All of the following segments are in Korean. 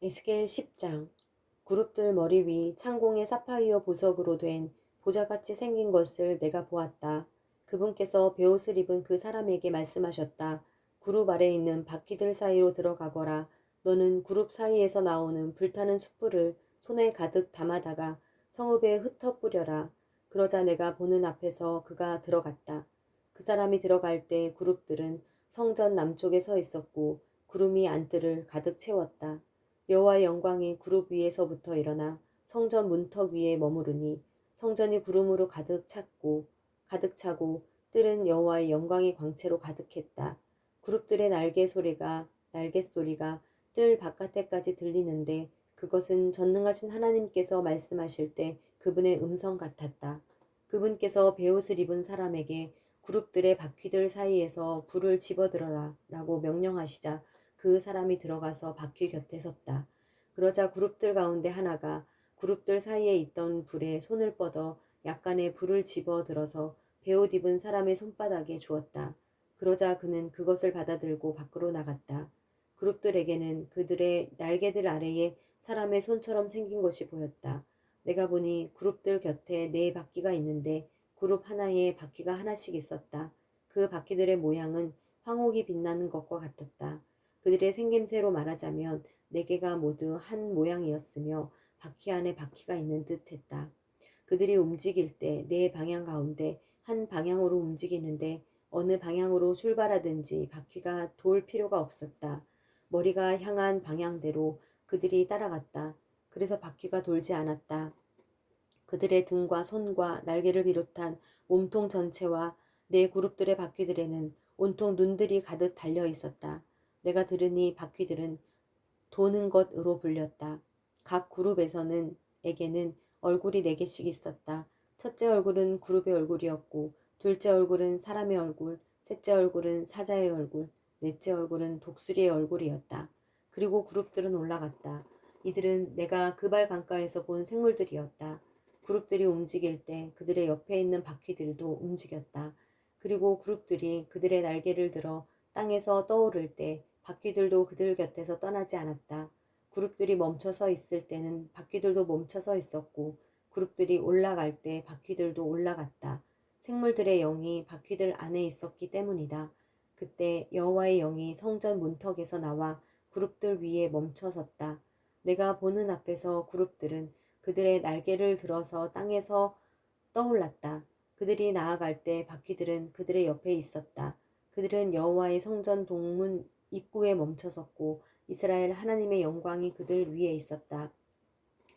에스겔 10장. 그룹들 머리 위 창공의 사파이어 보석으로 된 보자같이 생긴 것을 내가 보았다. 그분께서 베옷을 입은 그 사람에게 말씀하셨다. 그룹 아래 있는 바퀴들 사이로 들어가거라. 너는 그룹 사이에서 나오는 불타는 숯불을 손에 가득 담아다가 성읍에 흩어 뿌려라. 그러자 내가 보는 앞에서 그가 들어갔다. 그 사람이 들어갈 때 그룹들은 성전 남쪽에 서 있었고 구름이 안뜰을 가득 채웠다. 여호와의 영광이 그룹 위에서부터 일어나 성전 문턱 위에 머무르니 성전이 구름으로 가득 차고 뜰은 여호와의 영광의 광채로 가득했다. 그룹들의 날개 소리가 뜰 바깥에까지 들리는데 그것은 전능하신 하나님께서 말씀하실 때 그분의 음성 같았다. 그분께서 베옷을 입은 사람에게 그룹들의 바퀴들 사이에서 불을 집어들어라 라고 명령하시자 그 사람이 들어가서 바퀴 곁에 섰다. 그러자 그룹들 가운데 하나가 그룹들 사이에 있던 불에 손을 뻗어 약간의 불을 집어들어서 베옷 입은 사람의 손바닥에 주었다. 그러자 그는 그것을 받아들고 밖으로 나갔다. 그룹들에게는 그들의 날개들 아래에 사람의 손처럼 생긴 것이 보였다. 내가 보니 그룹들 곁에 네 바퀴가 있는데 그룹 하나에 바퀴가 하나씩 있었다. 그 바퀴들의 모양은 황옥이 빛나는 것과 같았다. 그들의 생김새로 말하자면 네 개가 모두 한 모양이었으며 바퀴 안에 바퀴가 있는 듯 했다. 그들이 움직일 때 네 방향 가운데 한 방향으로 움직이는데 어느 방향으로 출발하든지 바퀴가 돌 필요가 없었다. 머리가 향한 방향대로 그들이 따라갔다. 그래서 바퀴가 돌지 않았다. 그들의 등과 손과 날개를 비롯한 몸통 전체와 네 그룹들의 바퀴들에는 온통 눈들이 가득 달려 있었다. 내가 들으니 바퀴들은 도는 것으로 불렸다. 각 그룹에서는 에게는 얼굴이 네 개씩 있었다. 첫째 얼굴은 그룹의 얼굴이었고, 둘째 얼굴은 사람의 얼굴, 셋째 얼굴은 사자의 얼굴, 넷째 얼굴은 독수리의 얼굴이었다. 그리고 그룹들은 올라갔다. 이들은 내가 그발 강가에서 본 생물들이었다. 그룹들이 움직일 때 그들의 옆에 있는 바퀴들도 움직였다. 그리고 그룹들이 그들의 날개를 들어 땅에서 떠오를 때 바퀴들도 그들 곁에서 떠나지 않았다. 그룹들이 멈춰 서 있을 때는 바퀴들도 멈춰 서 있었고 그룹들이 올라갈 때 바퀴들도 올라갔다. 생물들의 영이 바퀴들 안에 있었기 때문이다. 그때 여호와의 영이 성전 문턱에서 나와 그룹들 위에 멈춰 섰다. 내가 보는 앞에서 그룹들은 그들의 날개를 들어서 땅에서 떠올랐다. 그들이 나아갈 때 바퀴들은 그들의 옆에 있었다. 그들은 여호와의 성전 동문 입구에 멈춰섰고 이스라엘 하나님의 영광이 그들 위에 있었다.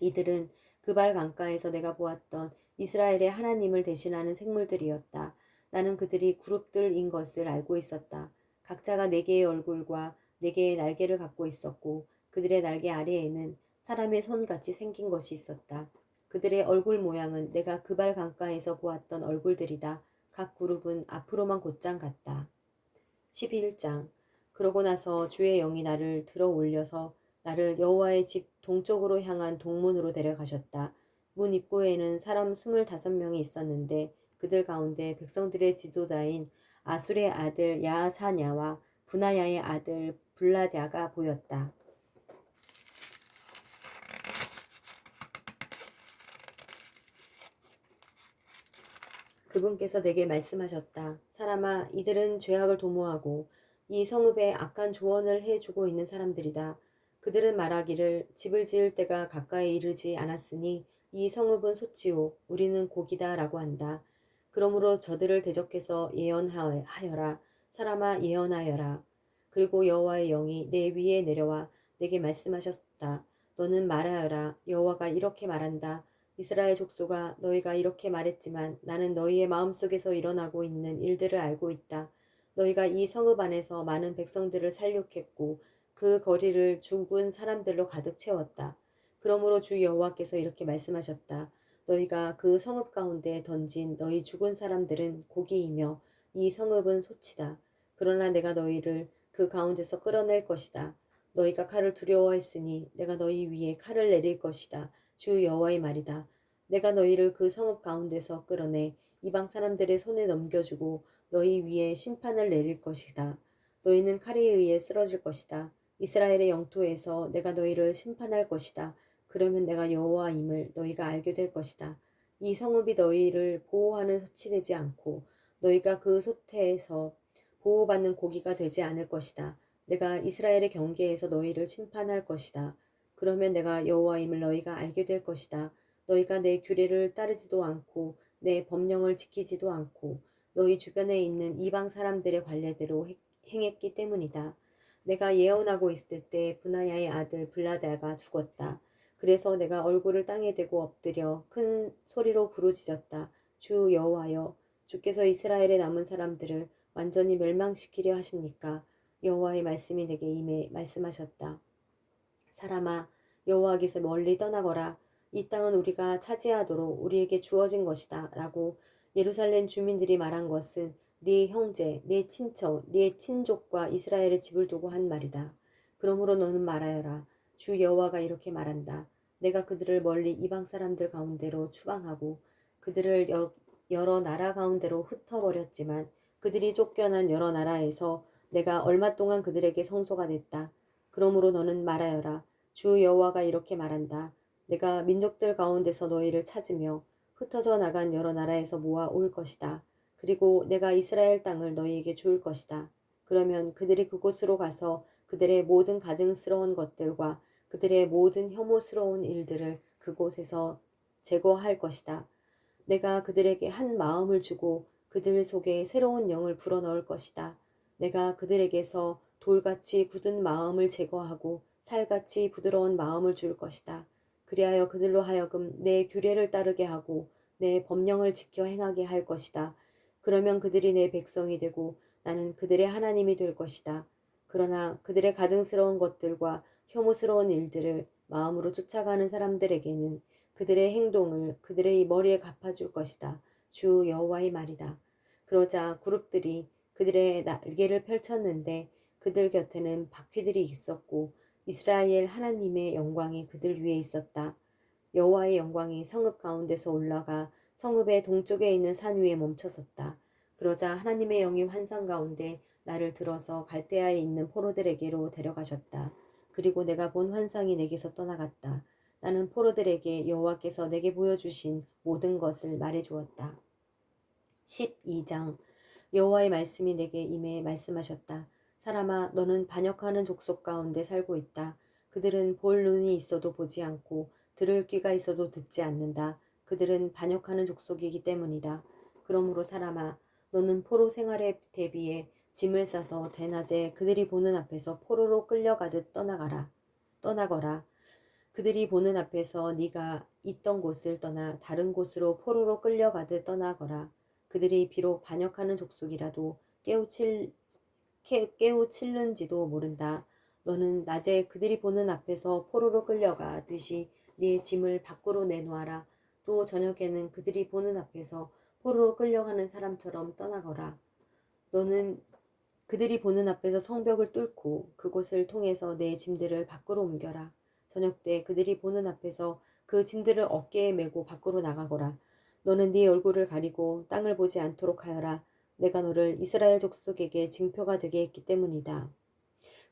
이들은 그발 강가에서 내가 보았던 이스라엘의 하나님을 대신하는 생물들이었다. 나는 그들이 그룹들인 것을 알고 있었다. 각자가 네 개의 얼굴과 네 개의 날개를 갖고 있었고 그들의 날개 아래에는 사람의 손같이 생긴 것이 있었다. 그들의 얼굴 모양은 내가 그발 강가에서 보았던 얼굴들이다. 각 그룹은 앞으로만 곧장 같다. 11장. 그러고 나서 주의 영이 나를 들어 올려서 나를 여호와의 집 동쪽으로 향한 동문으로 데려가셨다. 문 입구에는 사람 25명이 있었는데 그들 가운데 백성들의 지도자인 아술의 아들 야사냐와 분하야의 아들 블라랴가 보였다. 그분께서 내게 말씀하셨다. 사람아, 이들은 죄악을 도모하고 이 성읍에 악한 조언을 해주고 있는 사람들이다. 그들은 말하기를 집을 지을 때가 가까이 이르지 않았으니 이 성읍은 소치요 우리는 고기다 라고 한다. 그러므로 저들을 대적해서 예언하여라. 사람아 예언하여라. 그리고 여호와의 영이 내 위에 내려와 내게 말씀하셨다. 너는 말하여라. 여호와가 이렇게 말한다. 이스라엘 족속아 너희가 이렇게 말했지만 나는 너희의 마음속에서 일어나고 있는 일들을 알고 있다. 너희가 이 성읍 안에서 많은 백성들을 살육했고 그 거리를 죽은 사람들로 가득 채웠다. 그러므로 주 여호와께서 이렇게 말씀하셨다. 너희가 그 성읍 가운데 던진 너희 죽은 사람들은 고기이며 이 성읍은 소치다. 그러나 내가 너희를 그 가운데서 끌어낼 것이다. 너희가 칼을 두려워했으니 내가 너희 위에 칼을 내릴 것이다. 주 여호와의 말이다. 내가 너희를 그 성읍 가운데서 끌어내 이방 사람들의 손에 넘겨주고 너희 위에 심판을 내릴 것이다. 너희는 칼에 의해 쓰러질 것이다. 이스라엘의 영토에서 내가 너희를 심판할 것이다. 그러면 내가 여호와임을 너희가 알게 될 것이다. 이 성읍이 너희를 보호하는 소치되지 않고 너희가 그 소태에서 보호받는 고기가 되지 않을 것이다. 내가 이스라엘의 경계에서 너희를 심판할 것이다. 그러면 내가 여호와임을 너희가 알게 될 것이다. 너희가 내 규례를 따르지도 않고 내 법령을 지키지도 않고 너희 주변에 있는 이방 사람들의 관례대로 행했기 때문이다. 내가 예언하고 있을 때 분하야의 아들 블라다가 죽었다. 그래서 내가 얼굴을 땅에 대고 엎드려 큰 소리로 부르짖었다. 주 여호와여, 주께서 이스라엘의 남은 사람들을 완전히 멸망시키려 하십니까? 여호와의 말씀이 내게 임해 말씀하셨다. 사람아, 여호와께서 멀리 떠나거라. 이 땅은 우리가 차지하도록 우리에게 주어진 것이다. 라고 예루살렘 주민들이 말한 것은 네 형제, 네 친척, 네 친족과 이스라엘의 집을 두고 한 말이다. 그러므로 너는 말하여라. 주 여호와가 이렇게 말한다. 내가 그들을 멀리 이방 사람들 가운데로 추방하고 그들을 여러 나라 가운데로 흩어버렸지만 그들이 쫓겨난 여러 나라에서 내가 얼마 동안 그들에게 성소가 됐다. 그러므로 너는 말하여라. 주 여호와가 이렇게 말한다. 내가 민족들 가운데서 너희를 찾으며 흩어져 나간 여러 나라에서 모아 올 것이다. 그리고 내가 이스라엘 땅을 너희에게 줄 것이다. 그러면 그들이 그곳으로 가서 그들의 모든 가증스러운 것들과 그들의 모든 혐오스러운 일들을 그곳에서 제거할 것이다. 내가 그들에게 한 마음을 주고 그들 속에 새로운 영을 불어넣을 것이다. 내가 그들에게서 돌같이 굳은 마음을 제거하고 살같이 부드러운 마음을 줄 것이다. 그리하여 그들로 하여금 내 규례를 따르게 하고 내 법령을 지켜 행하게 할 것이다. 그러면 그들이 내 백성이 되고 나는 그들의 하나님이 될 것이다. 그러나 그들의 가증스러운 것들과 혐오스러운 일들을 마음으로 쫓아가는 사람들에게는 그들의 행동을 그들의 머리에 갚아줄 것이다. 주 여호와의 말이다. 그러자 그룹들이 그들의 날개를 펼쳤는데 그들 곁에는 바퀴들이 있었고 이스라엘 하나님의 영광이 그들 위에 있었다. 여호와의 영광이 성읍 가운데서 올라가 성읍의 동쪽에 있는 산 위에 멈춰섰다. 그러자 하나님의 영이 환상 가운데 나를 들어서 갈대아에 있는 포로들에게로 데려가셨다. 그리고 내가 본 환상이 내게서 떠나갔다. 나는 포로들에게 여호와께서 내게 보여주신 모든 것을 말해주었다. 12장 여호와의 말씀이 내게 임해 말씀하셨다. 사람아, 너는 반역하는 족속 가운데 살고 있다. 그들은 볼 눈이 있어도 보지 않고 들을 귀가 있어도 듣지 않는다. 그들은 반역하는 족속이기 때문이다. 그러므로 사람아, 너는 포로 생활에 대비해 짐을 싸서 대낮에 그들이 보는 앞에서 포로로 끌려가듯 떠나거라. 그들이 보는 앞에서 네가 있던 곳을 떠나 다른 곳으로 포로로 끌려가듯 떠나거라. 그들이 비록 반역하는 족속이라도 깨우칠는지도 모른다. 너는 낮에 그들이 보는 앞에서 포로로 끌려가듯이 네 짐을 밖으로 내놓아라. 또 저녁에는 그들이 보는 앞에서 포로로 끌려가는 사람처럼 떠나거라. 너는 그들이 보는 앞에서 성벽을 뚫고 그곳을 통해서 내 짐들을 밖으로 옮겨라. 저녁 때 그들이 보는 앞에서 그 짐들을 어깨에 메고 밖으로 나가거라. 너는 네 얼굴을 가리고 땅을 보지 않도록 하여라. 내가 너를 이스라엘 족속에게 징표가 되게 했기 때문이다.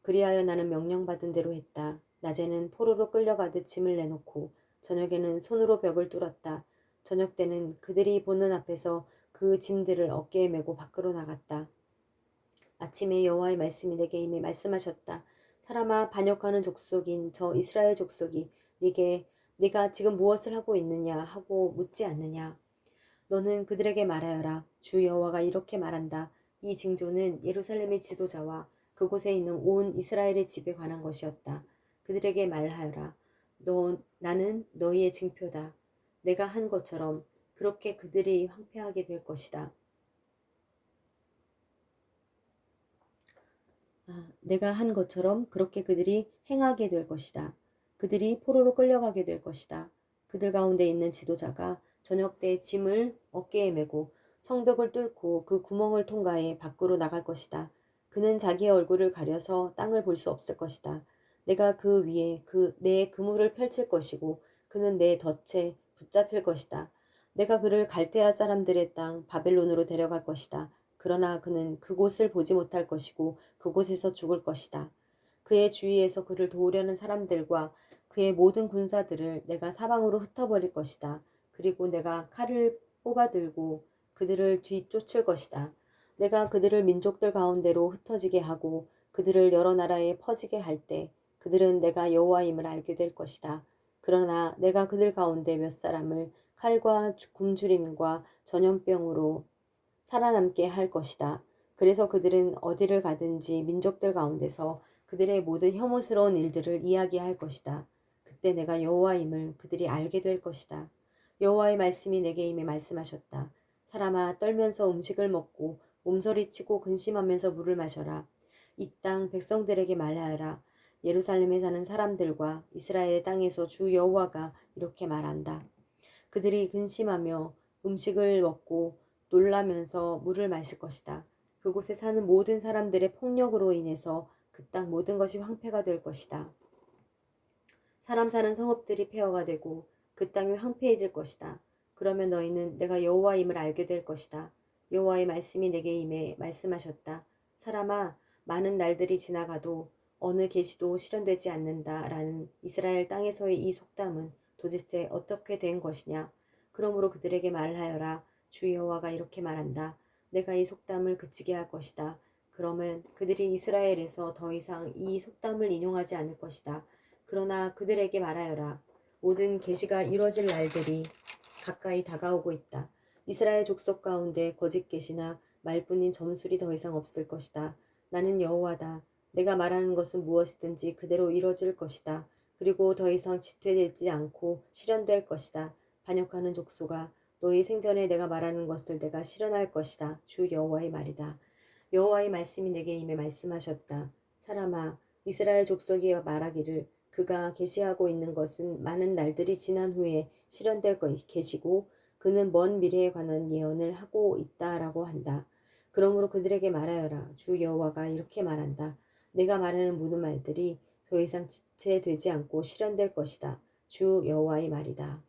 그리하여 나는 명령받은 대로 했다. 낮에는 포로로 끌려가듯 짐을 내놓고 저녁에는 손으로 벽을 뚫었다. 저녁 때는 그들이 보는 앞에서 그 짐들을 어깨에 메고 밖으로 나갔다. 아침에 여호와의 말씀이 내게 임해 말씀하셨다. 사람아, 반역하는 족속인 저 이스라엘 족속이 네가 지금 무엇을 하고 있느냐 하고 묻지 않느냐. 너는 그들에게 말하여라. 주 여호와가 이렇게 말한다. 이 징조는 예루살렘의 지도자와 그곳에 있는 온 이스라엘의 집에 관한 것이었다. 그들에게 말하여라. 나는 너희의 징표다. 내가 한 것처럼 그렇게 그들이 황폐하게 될 것이다. 내가 한 것처럼 그렇게 그들이 행하게 될 것이다. 그들이 포로로 끌려가게 될 것이다. 그들 가운데 있는 지도자가 저녁 때 짐을 어깨에 메고 성벽을 뚫고 그 구멍을 통과해 밖으로 나갈 것이다. 그는 자기의 얼굴을 가려서 땅을 볼 수 없을 것이다. 내가 그 위에 내 그물을 펼칠 것이고 그는 내 덫에 붙잡힐 것이다. 내가 그를 갈대아 사람들의 땅 바벨론으로 데려갈 것이다. 그러나 그는 그곳을 보지 못할 것이고 그곳에서 죽을 것이다. 그의 주위에서 그를 도우려는 사람들과 그의 모든 군사들을 내가 사방으로 흩어버릴 것이다. 그리고 내가 칼을 뽑아들고 그들을 뒤쫓을 것이다. 내가 그들을 민족들 가운데로 흩어지게 하고 그들을 여러 나라에 퍼지게 할 때 그들은 내가 여호와임을 알게 될 것이다. 그러나 내가 그들 가운데 몇 사람을 칼과 굶주림과 전염병으로 살아남게 할 것이다. 그래서 그들은 어디를 가든지 민족들 가운데서 그들의 모든 혐오스러운 일들을 이야기할 것이다. 그때 내가 여호와임을 그들이 알게 될 것이다. 여호와의 말씀이 내게 임해 말씀하셨다. 사람아, 떨면서 음식을 먹고 몸서리치고 근심하면서 물을 마셔라. 이 땅 백성들에게 말하여라. 예루살렘에 사는 사람들과 이스라엘의 땅에서 주 여호와가 이렇게 말한다. 그들이 근심하며 음식을 먹고 놀라면서 물을 마실 것이다. 그곳에 사는 모든 사람들의 폭력으로 인해서 그 땅 모든 것이 황폐가 될 것이다. 사람 사는 성읍들이 폐허가 되고 그 땅이 황폐해질 것이다. 그러면 너희는 내가 여호와임을 알게 될 것이다. 여호와의 말씀이 내게 임해 말씀하셨다. 사람아, 많은 날들이 지나가도 어느 계시도 실현되지 않는다라는 이스라엘 땅에서의 이 속담은 도대체 어떻게 된 것이냐? 그러므로 그들에게 말하여라. 주 여호와가 이렇게 말한다. 내가 이 속담을 그치게 할 것이다. 그러면 그들이 이스라엘에서 더 이상 이 속담을 인용하지 않을 것이다. 그러나 그들에게 말하여라. 모든 계시가 이루어질 날들이 가까이 다가오고 있다. 이스라엘 족속 가운데 거짓 계시나 말뿐인 점술이 더 이상 없을 것이다. 나는 여호와다. 내가 말하는 것은 무엇이든지 그대로 이루어질 것이다. 그리고 더 이상 지퇴되지 않고 실현될 것이다. 반역하는 족속아, 너희 생전에 내가 말하는 것을 내가 실현할 것이다. 주 여호와의 말이다. 여호와의 말씀이 내게 임해 말씀하셨다. 사람아, 이스라엘 족속이 말하기를 그가 계시하고 있는 것은 많은 날들이 지난 후에 실현될 계시고 그는 먼 미래에 관한 예언을 하고 있다라고 한다. 그러므로 그들에게 말하여라. 주 여호와가 이렇게 말한다. 내가 말하는 모든 말들이 더 이상 지체되지 않고 실현될 것이다. 주 여호와의 말이다.